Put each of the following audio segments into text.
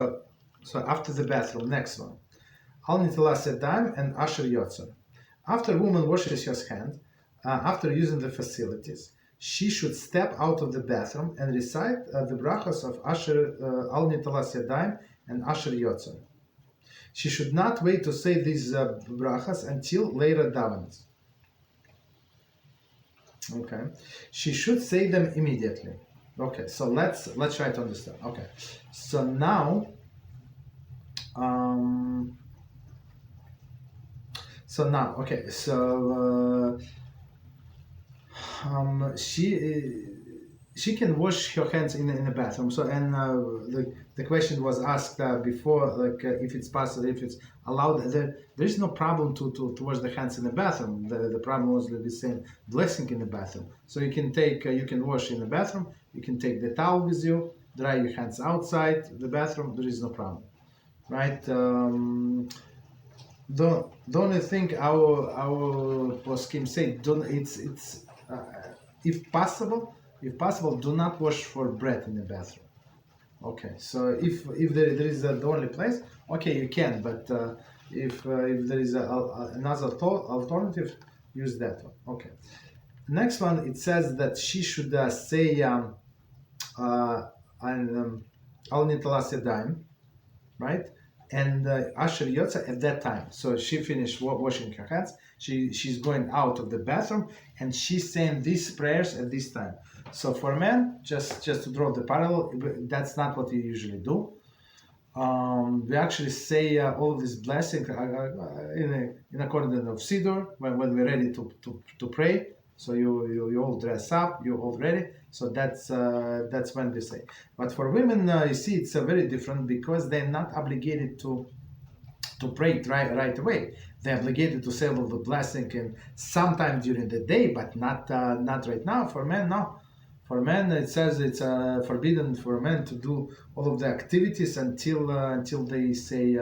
So after the bathroom, next one. Al Netilas Yadayim and Asher Yatzar. After a woman washes her hand, after using the facilities, she should step out of the bathroom and recite the Brachos of Asher Al Netilas Yadayim and Asher Yatzar. She should not wait to say these Brachos until later davens. Okay, she should say them immediately. Okay, so let's try to understand. Okay, so now, she can wash her hands in the bathroom. So the question was asked before, if it's possible, if it's allowed. There is no problem to wash the hands in the bathroom. The problem was the same blessing in the bathroom. So you can wash in the bathroom. You can take the towel with you, dry your hands outside the bathroom. There is no problem, right? Don't you think our poskim say if possible, do not wash for bread in the bathroom. Okay, so if there is the only place, okay, you can, but if there is another alternative, use that one. Okay. Next one, it says that she should say Al Netilas Yadayim, right? And Asher Yatzar at that time. So she finished washing her hands. She's going out of the bathroom, and she's saying these prayers at this time. So for men, just to draw the parallel, that's not what we usually do. We actually say all of this blessing in accordance of Siddur when we're ready to pray. So you all dress up, you're all ready. So that's when we say. But for women, you see, it's very different because they're not obligated to pray right away. They're obligated to say all of the blessing and sometime during the day, but not right now. For men, no. For men, it says it's forbidden for men to do all of the activities until they say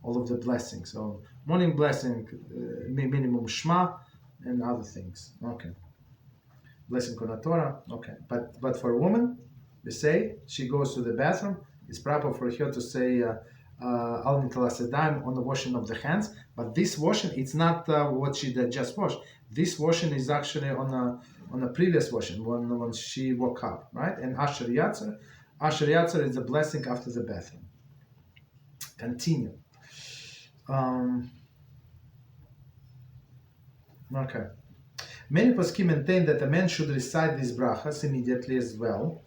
all of the blessings. So morning blessing, minimum Shema, and other things. Okay. Blessing on the Torah. Okay. But for a woman, we say she goes to the bathroom. It's proper for her to say Al Netilas Yadayim on the washing of the hands. But this washing, it's not what she just washed. This washing is actually on a previous washing when she woke up, right? And Asher Yatzar is a blessing after the bathroom. Continue. Okay. Many poskim maintain that a man should recite these brachas immediately as well,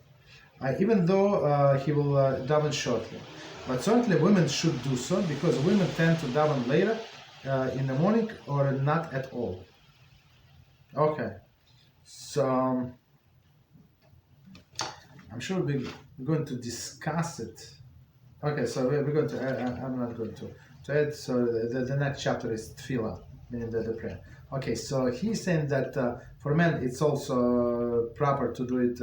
even though he will daven shortly. But certainly women should do so because women tend to daven later in the morning or not at all. Okay. So I'm sure we're going to discuss it. Okay, so we're going to. I'm not going to add. So the next chapter is tefillah, meaning the prayer. Okay, so he's saying that for men it's also proper to do it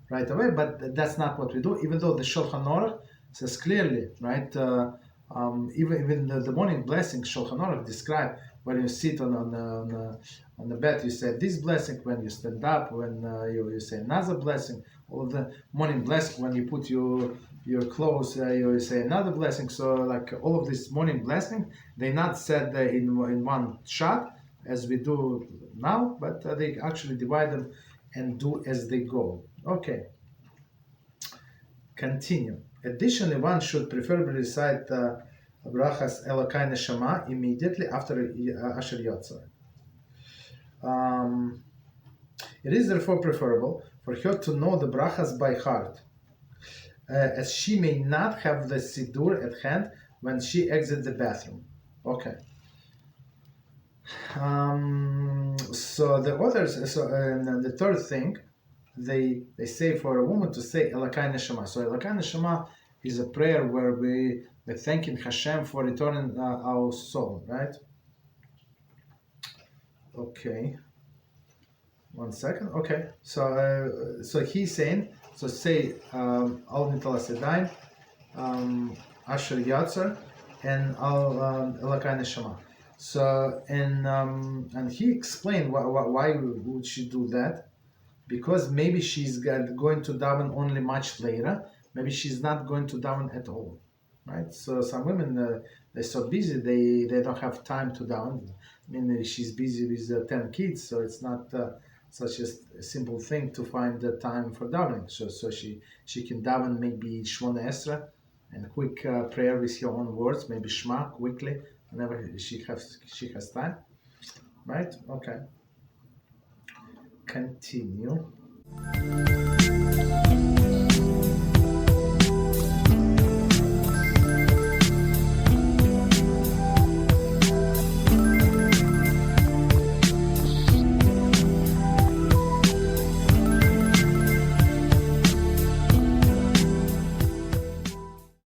right away, but that's not what we do. Even though the Shulchan Aruch says clearly, right? Even the morning blessing, Shulchan Aruch describe when you sit on the bed, you say this blessing. When you stand up, when you say another blessing. All of the morning blessing, when you put your clothes, you say another blessing. So like all of this morning blessing, they're not said in one shot as we do now, but they actually divide them and do as they go. Okay. Continue. Additionally, one should preferably recite Brachas Elokai Neshama immediately after Asher Yatzar. It is therefore preferable for her to know the Brachas by heart, as she may not have the Siddur at hand when she exits the bathroom. Okay. So the others, the third thing, they say for a woman to say Elokai Neshama. So Elokai Neshama is a prayer where we're thanking Hashem for returning our soul, right? Okay. 1 second. Okay. So he's saying, so say Al Netilas Yadayim, Asher Yatzar, and Al Elokai Neshama. So and he explained why would she do that? Because maybe she's going to daven only much later. Maybe she's not going to daven at all. right? So some women, they're so busy, they don't have time to daven. I mean, she's busy with 10 kids, so it's not such a simple thing to find the time for davening. So she can daven maybe Shmona Esra, and quick prayer with your own words, maybe Shema quickly, whenever she has time, right? Okay. Continue.